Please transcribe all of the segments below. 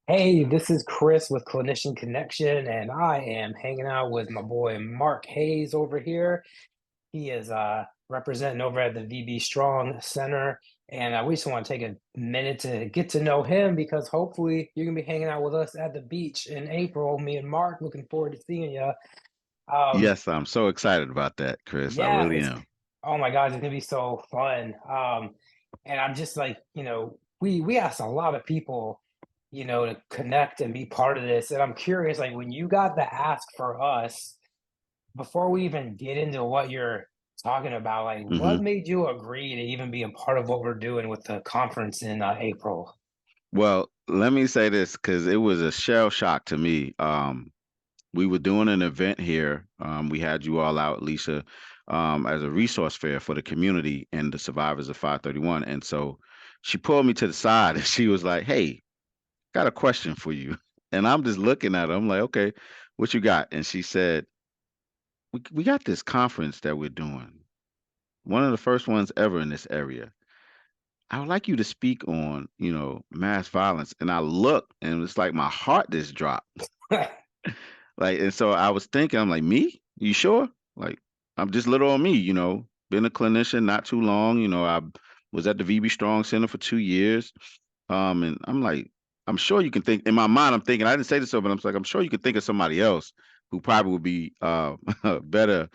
Hey, this is Chris with Clinician Connection, and I am hanging out with my boy Mark Hayes over here. He is representing over at the VB Strong Center, and we just want to take a minute to get to know him because hopefully you're gonna be hanging out with us at the beach in April. Me and Mark, looking forward to seeing you. Um, Yes, I'm so excited about that, Chris. I yeah, really it's am. oh my gosh, it's gonna be so fun. And I'm just like, we asked a lot of people, to connect and be part of this. And I'm curious, like when you got the ask for us, before we even get into what you're talking about, like what hmm made you agree to even be a part of what we're doing with the conference in April? Well, let me say this because it was a shell shock to me. We were doing an event here. We had you all out, Lisa, as a resource fair for the community and the survivors of 531. And so she pulled me to the side and she was like, "Hey, got a question for you." And I'm just looking at her. I'm like, "Okay, what you got?" And she said, "We got this conference that we're doing. One of the first ones ever in this area. I would like you to speak on, mass violence." And I looked and it's like my heart just dropped. Like, and so I was thinking, I'm like, me? You sure? Like, I'm just little on me, been a clinician not too long. I was at the VB Strong Center for 2 years. And I'm like, I'm sure you can think in my mind, I'm thinking, I didn't say this, but I'm like, I'm sure you can think of somebody else who probably would be better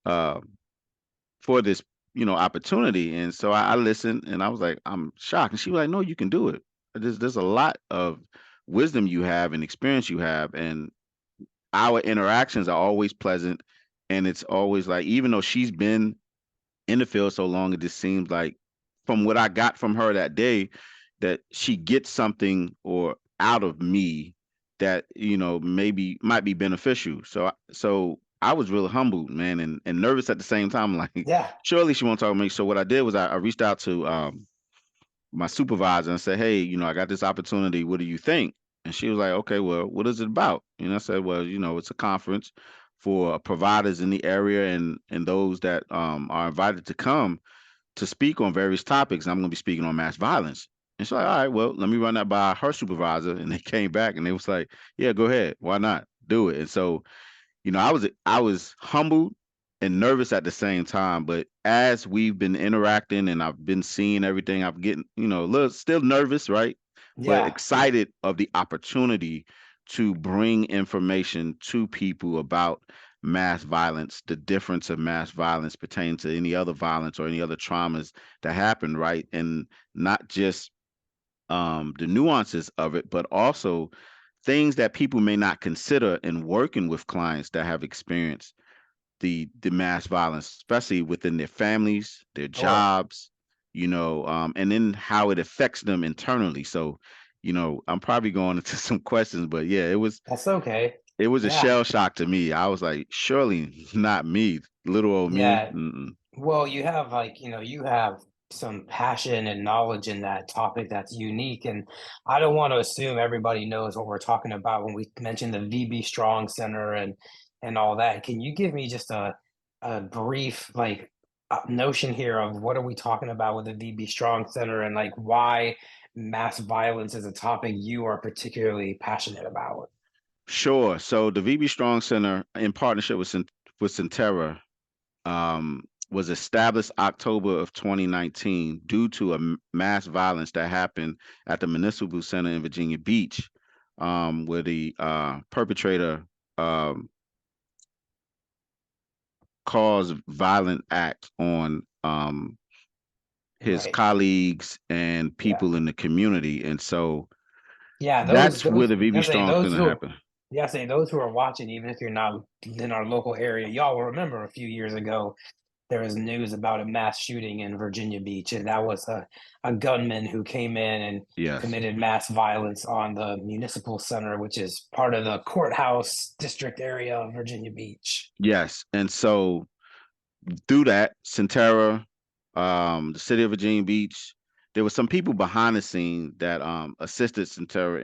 uh for this, opportunity. And so I listened and I was like, I'm shocked. And she was like, no, you can do it. There's a lot of wisdom you have and experience you have. And our interactions are always pleasant. And it's always like, even though she's been in the field so long, it just seems like from what I got from her that day, that she gets something or out of me that, maybe might be beneficial. So I was really humbled, man, and nervous at the same time. Like, Yeah. surely she won't talk to me. So what I did was I reached out to my supervisor and said, hey, I got this opportunity. What do you think? And she was like, okay, well, what is it about? I said, well, it's a conference for providers in the area and those that are invited to come to speak on various topics. And I'm going to be speaking on mass violence. And she's like, all right, well, let me run that by her supervisor. And they came back and they was like, yeah, go ahead. Why not? Do it. And so I was humbled and nervous at the same time. But as we've been interacting and I've been seeing everything, I'm getting, a little still nervous, right? But Yeah. excited of the opportunity to bring information to people about mass violence, the difference of mass violence pertaining to any other violence or any other traumas that happen, right? And not just the nuances of it, but also things that people may not consider in working with clients that have experienced the mass violence, especially within their families, their Sure. jobs, and then how it affects them internally. So, I'm probably going into some questions, but yeah, That's okay. it was a Yeah. shell shock to me. I was like, surely not me, little old me. Yeah. Mm-mm. Well, you have you have some passion and knowledge in that topic that's unique. And I don't want to assume everybody knows what we're talking about when we mention the VB Strong Center and all that. Can you give me just a brief notion here of what are we talking about with the VB Strong Center and like why mass violence is a topic you are particularly passionate about? Sure. So the VB Strong Center, in partnership with Centera, was established October of 2019 due to a mass violence that happened at the Municipal Center in Virginia Beach, where the perpetrator um, caused violent acts on his Right. colleagues and Yeah. people in the community. And so Yeah, that's where those the VB I say Strong those Center who happened. yeah, I say those who are watching, even if you're not in our local area, y'all will remember a few years ago there was news about a mass shooting in Virginia Beach, and that was a gunman who came in and Yes. committed mass violence on the municipal center, which is part of the courthouse district area of Virginia Beach. Yes. And so through that, Centera, the city of Virginia Beach, there were some people behind the scene that assisted Centera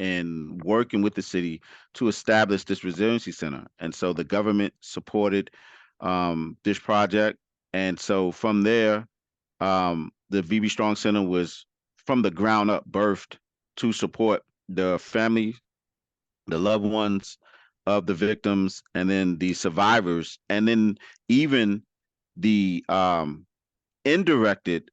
in working with the city to establish this resiliency center. And so the government supported this project. And so from there, the VB Strong Center was from the ground up birthed to support the family, the loved ones of the victims, and then the survivors, and then even the indirected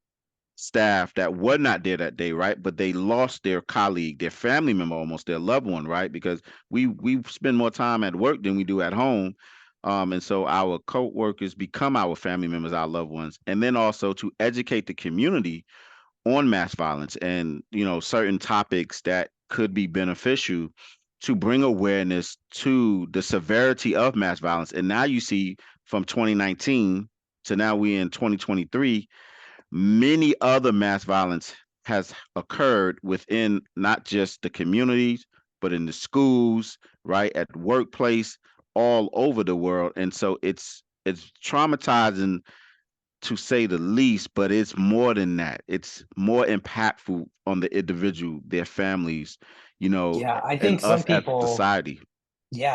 staff that were not there that day, right? But they lost their colleague, their family member, almost their loved one, right? Because we spend more time at work than we do at home. And so our co-workers become our family members, our loved ones, and then also to educate the community on mass violence and certain topics that could be beneficial to bring awareness to the severity of mass violence. And now you see from 2019 to now we in 2023, many other mass violence has occurred within not just the communities, but in the schools, right, at the workplace, all over the world. And so it's traumatizing to say the least, but it's more than that. It's more impactful on the individual, their families, Yeah, I and think us as society.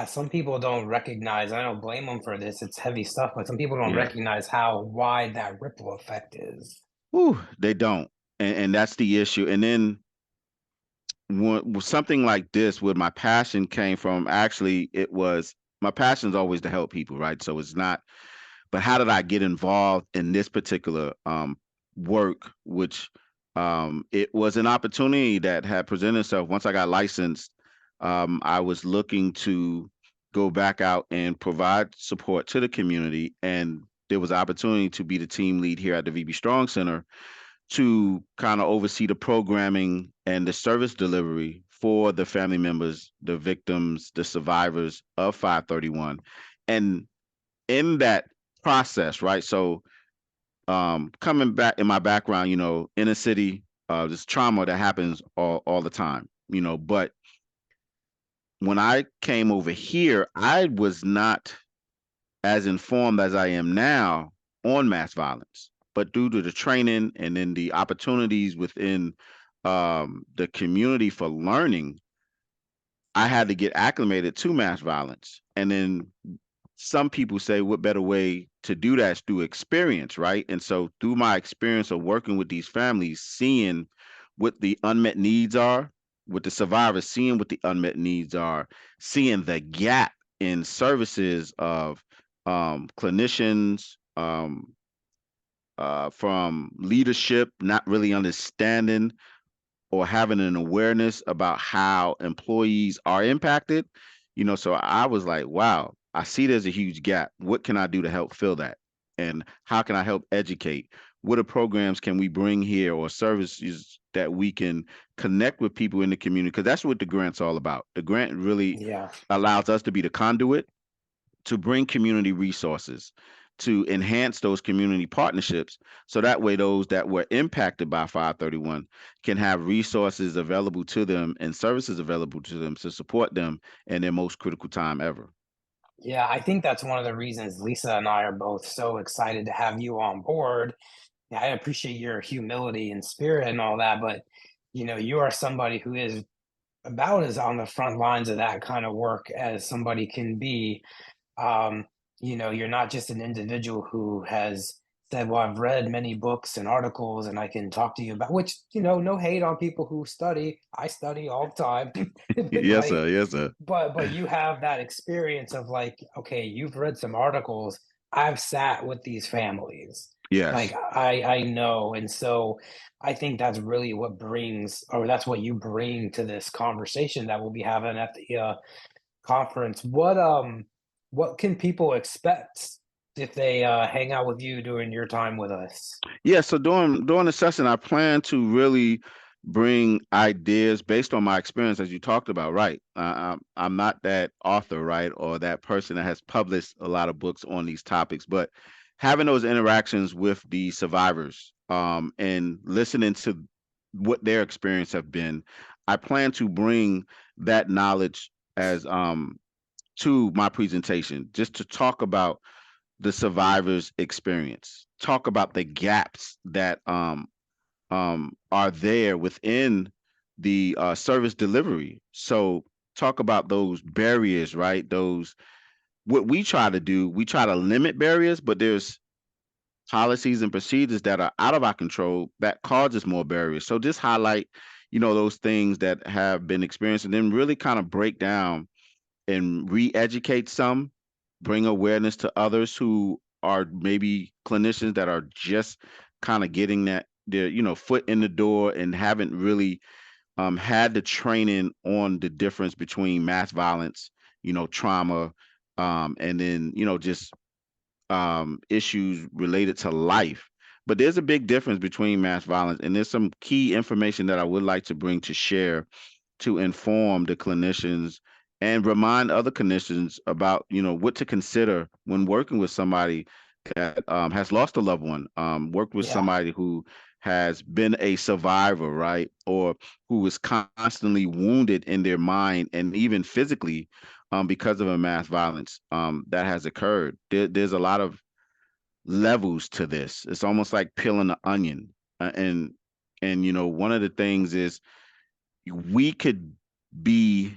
some people don't recognize, I don't blame them for this, it's heavy stuff, but some people don't Yeah. recognize how wide that ripple effect is. Whew, they don't. And that's the issue. And then something like this, where my passion came from, actually, it was my passion is always to help people, right? So it's not, but how did I get involved in this particular work, which it was an opportunity that had presented itself once I got licensed. I was looking to go back out and provide support to the community, and there was opportunity to be the team lead here at the VB Strong Center to kind of oversee the programming and the service delivery for the family members, the victims, the survivors of 531. And in that process, right? So coming back in my background, inner city, this trauma that happens all the time, but when I came over here, I was not as informed as I am now on mass violence. But due to the training and then the opportunities within the community for learning, I had to get acclimated to mass violence. And then some people say, what better way to do that is through experience, right? And so through my experience of working with these families, seeing what the unmet needs are, with the survivors, seeing what the unmet needs are, seeing the gap in services of clinicians, from leadership, not really understanding or having an awareness about how employees are impacted. So I was like, wow, I see there's a huge gap. What can I do to help fill that? And how can I help educate? What are programs can we bring here or services that we can connect with people in the community? Because that's what the grant's all about. The grant really Yeah. allows us to be the conduit to bring community resources, to enhance those community partnerships. So that way, those that were impacted by 531 can have resources available to them and services available to them to support them in their most critical time ever. Yeah, I think that's one of the reasons Lisa and I are both so excited to have you on board. Yeah, I appreciate your humility and spirit and all that, but you are somebody who is about as on the front lines of that kind of work as somebody can be. um, you're not just an individual who has said, well, I've read many books and articles and I can talk to you about, which, no hate on people who study. I study all the time. Yes, Like, sir. Yes, sir. but you have that experience of like, okay, you've read some articles. I've sat with these families. Like Yes. I know. And so I think that's really what brings, or that's what you bring to this conversation that we'll be having at the conference. What can people expect if they hang out with you during your time with us? Yeah, so during the session, I plan to really bring ideas based on my experience, as you talked about, right? I'm not that author, right, or that person that has published a lot of books on these topics, but having those interactions with the survivors, and listening to what their experience have been, I plan to bring that knowledge as to my presentation, just to talk about the survivor's experience. Talk about the gaps that are there within the service delivery. So talk about those barriers, right? Those what we try to do. We try to limit barriers, but there's policies and procedures that are out of our control that causes more barriers. So just highlight, those things that have been experienced, and then really kind of break down and re-educate some, bring awareness to others who are maybe clinicians that are just kind of getting their foot in the door and haven't really had the training on the difference between mass violence, trauma, and then just issues related to life. But there's a big difference between mass violence, and there's some key information that I would like to bring to share to inform the clinicians and remind other clinicians about what to consider when working with somebody that has lost a loved one, worked with Yeah. somebody who has been a survivor, right, or who is constantly wounded in their mind and even physically, because of a mass violence that has occurred. There's a lot of levels to this. It's almost like peeling an onion, and one of the things is we could be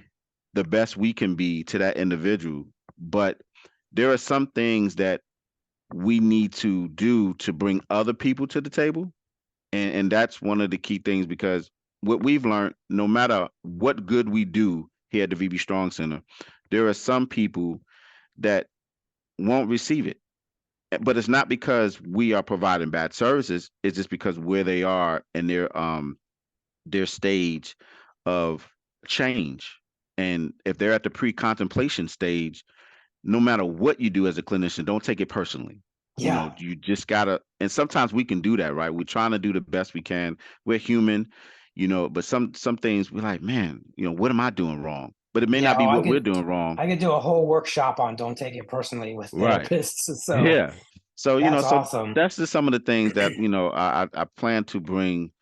the best we can be to that individual, but there are some things that we need to do to bring other people to the table. And that's one of the key things, because what we've learned, no matter what good we do here at the VB Strong Center, there are some people that won't receive it. But it's not because we are providing bad services. It's just because where they are in their stage of change. And if they're at the pre-contemplation stage, no matter what you do as a clinician, don't take it personally. Yeah. You just gotta, and sometimes we can do that, right? We're trying to do the best we can. We're human, but some things we're like, man, what am I doing wrong? But it may Yeah. not be Oh, what we're doing wrong. I could do a whole workshop on don't take it personally with Right. therapists. So Yeah. So, that's so awesome. that's just some of the things that, I plan to bring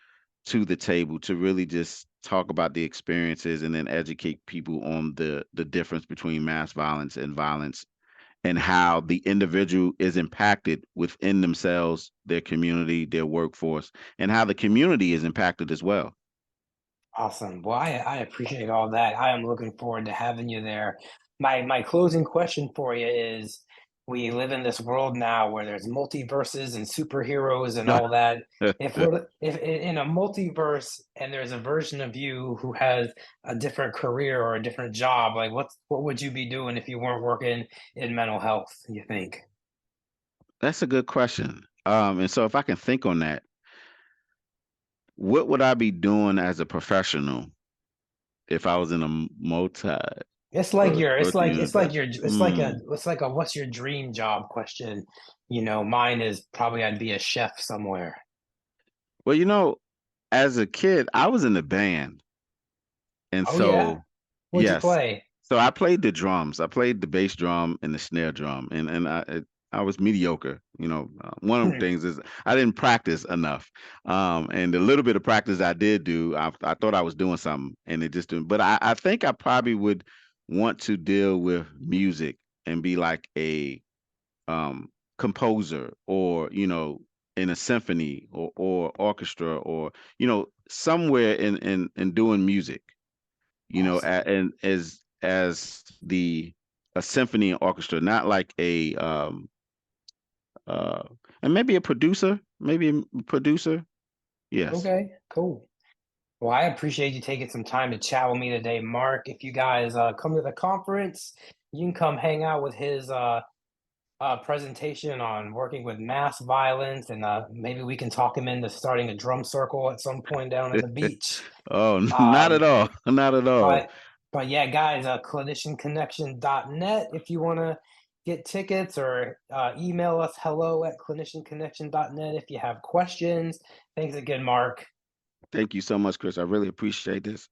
to the table to really just talk about the experiences and then educate people on the difference between mass violence and violence, and how the individual is impacted within themselves, their community, their workforce, and how the community is impacted as well. Awesome. Well, I appreciate all that. I am looking forward to having you there. My closing question for you is, we live in this world now where there's multiverses and superheroes and all that. If in a multiverse and there's a version of you who has a different career or a different job, like what would you be doing if you weren't working in mental health, you think? That's a good question. And so if I can think on that, what would I be doing as a professional if I was in a multi universe? It's like a what's your dream job question. Mine is probably I'd be a chef somewhere. Well, as a kid, I was in the band. And Oh yeah? so, What'd you yes. play? So I played the drums. I played the bass drum and the snare drum, and I was mediocre. One of the Hmm. things is I didn't practice enough, and the little bit of practice I did do, I thought I was doing something, and it just didn't. But I think I probably would want to deal with music and be like a composer, or in a symphony, or orchestra, or somewhere in doing music, Awesome. and as the a symphony and orchestra, not like a uh and maybe a producer, Yes. Okay, cool. Well, I appreciate you taking some time to chat with me today, Mark. If you guys come to the conference, you can come hang out with his presentation on working with mass violence, and maybe we can talk him into starting a drum circle at some point down at the beach. Oh, not at Um, all. Not at all. but yeah, guys, clinicianconnection.net if you want to get tickets, or email us hello at clinicianconnection.net if you have questions. Thanks again, Mark. Thank you so much, Chris. I really appreciate this.